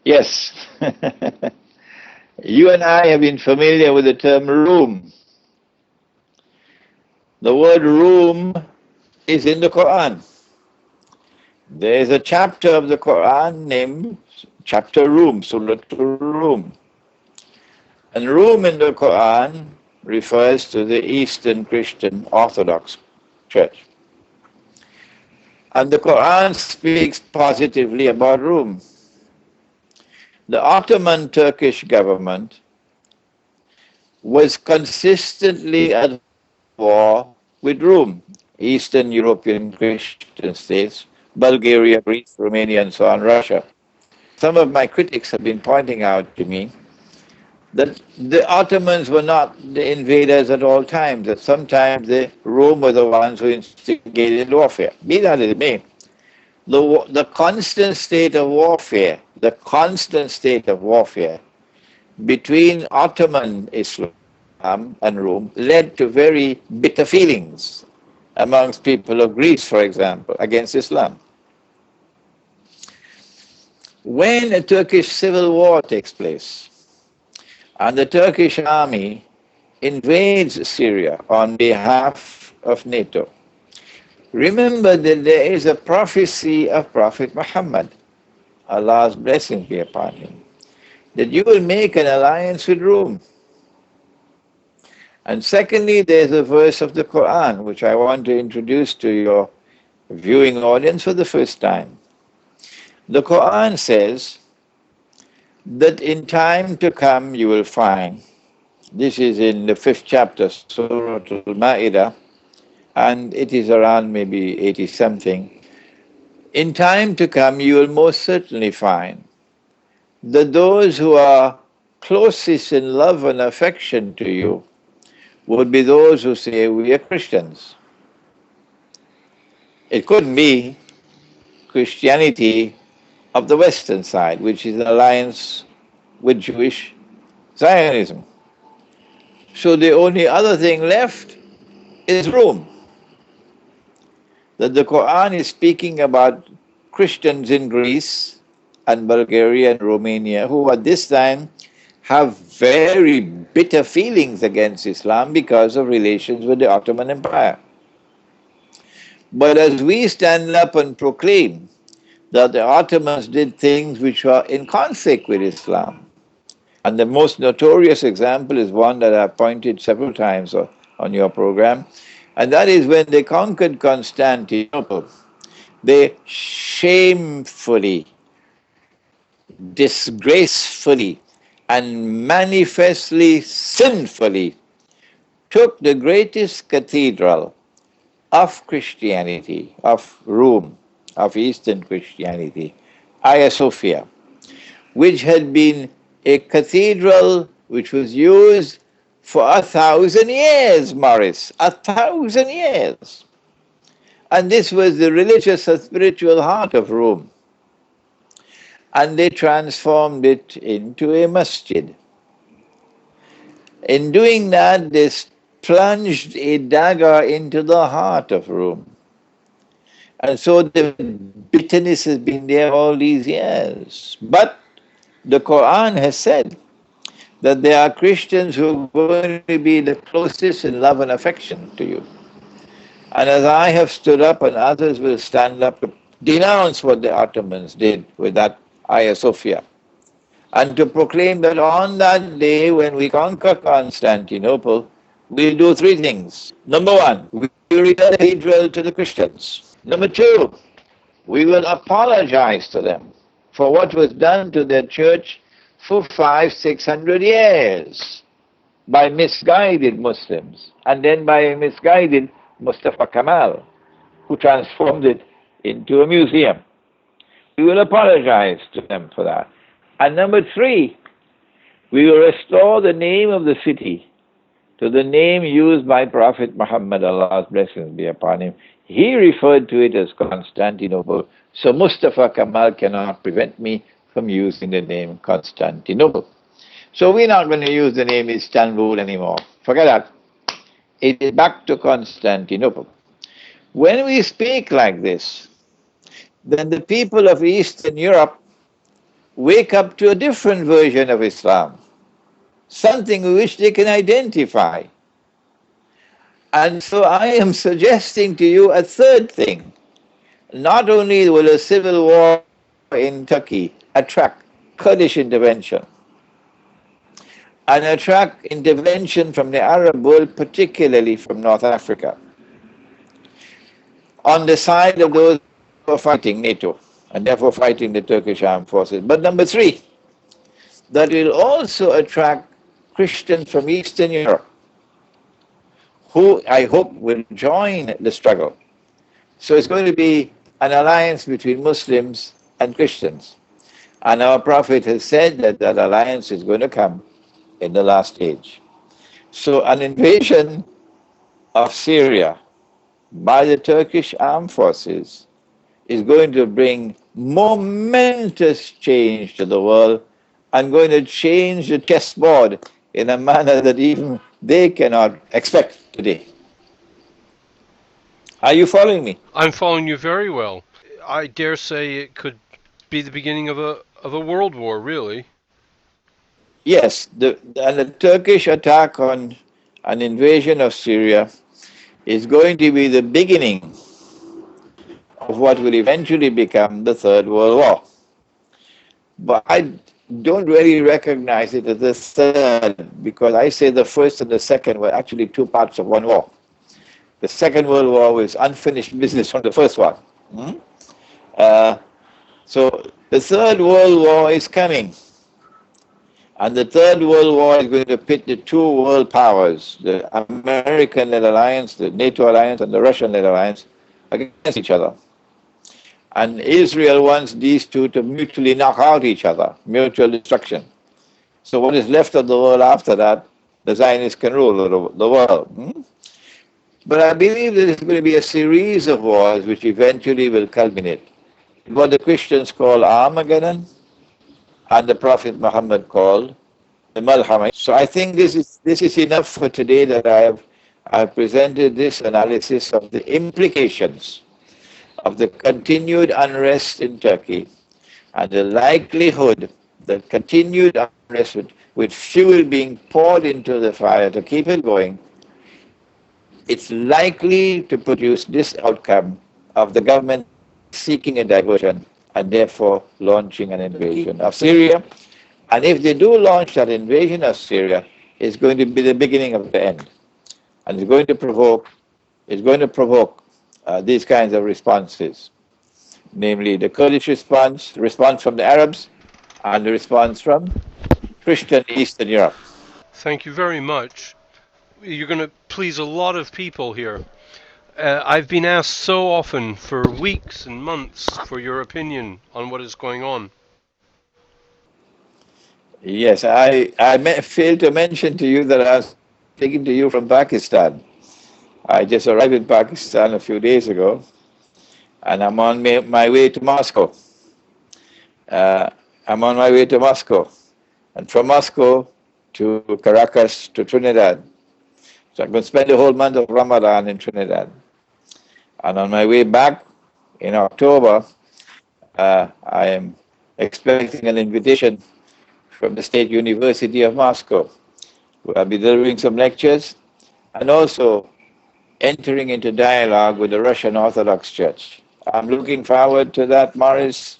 Yes. You and I have been familiar with the term room. The word room is in the Quran. There is a chapter of the Quran named chapter Room, Surah Room. And room in the Quran refers to the Eastern Christian Orthodox Church. And the Quran speaks positively about Rome. The Ottoman Turkish government was consistently at war with Rome, Eastern European Christian states, Bulgaria, Greece, Romania, and so on, Russia. Some of my critics have been pointing out to me that the Ottomans were not the invaders at all times, that sometimes Rome were the ones who instigated warfare. Be that as it may, the constant state of warfare, between Ottoman Islam and Rome led to very bitter feelings amongst people of Greece, for example, against Islam. When a Turkish civil war takes place and the Turkish army invades Syria on behalf of NATO, remember that there is a prophecy of Prophet Muhammad, Allah's blessings be upon him, that you will make an alliance with Rome. And secondly, there's a verse of the Quran which I want to introduce to your viewing audience for the first time. The Quran says that in time to come you will find, this is in the 5th chapter, Surah Al-Ma'idah, and it is around maybe 80 something. In time to come you will most certainly find that those who are closest in love and affection to you would be those who say we are Christians. It couldn't be Christianity of the Western side, which is an alliance with Jewish Zionism. So the only other thing left is Rome. That the Quran is speaking about Christians in Greece and Bulgaria and Romania who at this time have very bitter feelings against Islam because of relations with the Ottoman Empire. But as we stand up and proclaim that the Ottomans did things which were in conflict with Islam, and the most notorious example is one that I've pointed several times on your program, and that is when they conquered Constantinople, they shamefully, disgracefully, and manifestly sinfully took the greatest cathedral of Christianity, of Rome, of Eastern Christianity, Hagia Sophia, which had been a cathedral which was used for 1,000 years, Morris, 1,000 years. And this was the religious and spiritual heart of Rome. And they transformed it into a masjid. In doing that, they plunged a dagger into the heart of Rome. And so the bitterness has been there all these years. But the Quran has said that there are Christians who are going to be the closest in love and affection to you. And as I have stood up and others will stand up to denounce what the Ottomans did with that Hagia Sophia, and to proclaim that on that day when we conquer Constantinople, we'll do three things. Number one, we will return the cathedral to the Christians. Number two, we will apologize to them for what was done to their church for 500-600 years by misguided Muslims, and then by a misguided Mustafa Kemal, who transformed it into a museum. We will apologize to them for that. And number three, we will restore the name of the city to the name used by Prophet Muhammad, Allah's blessings be upon him. He referred to it as Constantinople, so Mustafa Kemal cannot prevent me from using the name Constantinople. So we're not going to use the name Istanbul anymore. Forget that. It is back to Constantinople. When we speak like this, then the people of Eastern Europe wake up to a different version of Islam, something which they can identify. And so I am suggesting to you a third thing. Not only will a civil war in Turkey attract Kurdish intervention and attract intervention from the Arab world, particularly from North Africa, on the side of those who are fighting NATO and therefore fighting the Turkish armed forces. But number three, that will also attract Christians from Eastern Europe who I hope will join the struggle. So it's going to be an alliance between Muslims and Christians. And our Prophet has said that that alliance is going to come in the last age. So an invasion of Syria by the Turkish armed forces is going to bring momentous change to the world and going to change the chessboard in a manner that even they cannot expect today. Are you following me? I'm following you very well. I dare say it could be the beginning of a world war, really. Yes, the Turkish attack on an invasion of Syria is going to be the beginning of what will eventually become the Third World War. But I don't really recognize it as the third because I say the first and the second were actually two parts of one war. The Second World War was unfinished business from the first one. Hmm? So the Third World War is coming. And the Third World War is going to pit the two world powers, the American-led alliance, the NATO alliance, and the Russian-led alliance, against each other. And Israel wants these two to mutually knock out each other, mutual destruction. So what is left of the world after that, the Zionists can rule the world. Hmm? But I believe there is going to be a series of wars which eventually will culminate in what the Christians call Armageddon and the Prophet Muhammad called the Malhama. So I think this is enough for today that I have presented this analysis of the implications of the continued unrest in Turkey and the likelihood that continued unrest with fuel being poured into the fire to keep it going, it's likely to produce this outcome of the government seeking a diversion and therefore launching an invasion of Syria. And if they do launch that invasion of Syria, it's going to be the beginning of the end. And it's going to provoke these kinds of responses, namely the Kurdish response from the Arabs, and the response from Christian Eastern Europe. Thank you very much. You're going to please a lot of people here. I've been asked so often for weeks and months for your opinion on what is going on. Yes, I failed to mention to you that I was speaking to you from Pakistan. I just arrived in Pakistan a few days ago, and I'm on my way to Moscow. Uh, I'm on my way to Moscow, and from Moscow to Caracas to Trinidad. So I'm going to spend the whole month of Ramadan in Trinidad. And on my way back in October, I am expecting an invitation from the State University of Moscow, where I'll be delivering some lectures and also entering into dialogue with the Russian Orthodox Church. I'm looking forward to that, Morris.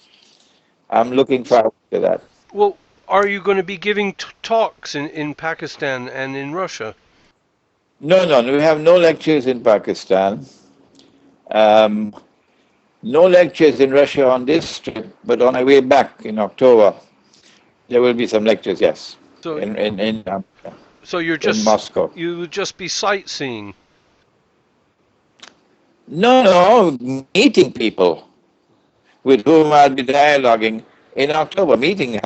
I'm looking forward to that. Well, are you going to be giving talks in Pakistan and in Russia? No, no, we have no lectures in Pakistan. Um, no lectures in Russia on this trip, but on my way back in October, there will be some lectures, yes, So, so in Moscow. you would just be sightseeing. No, no, meeting people with whom I'll be dialoguing in October, having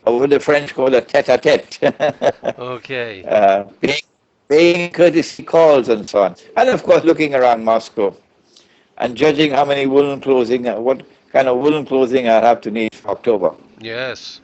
what the French call a tete-a-tete, Okay. paying courtesy calls and so on. And of course, looking around Moscow and judging how many what kind of woolen clothing I have to need for October. Yes.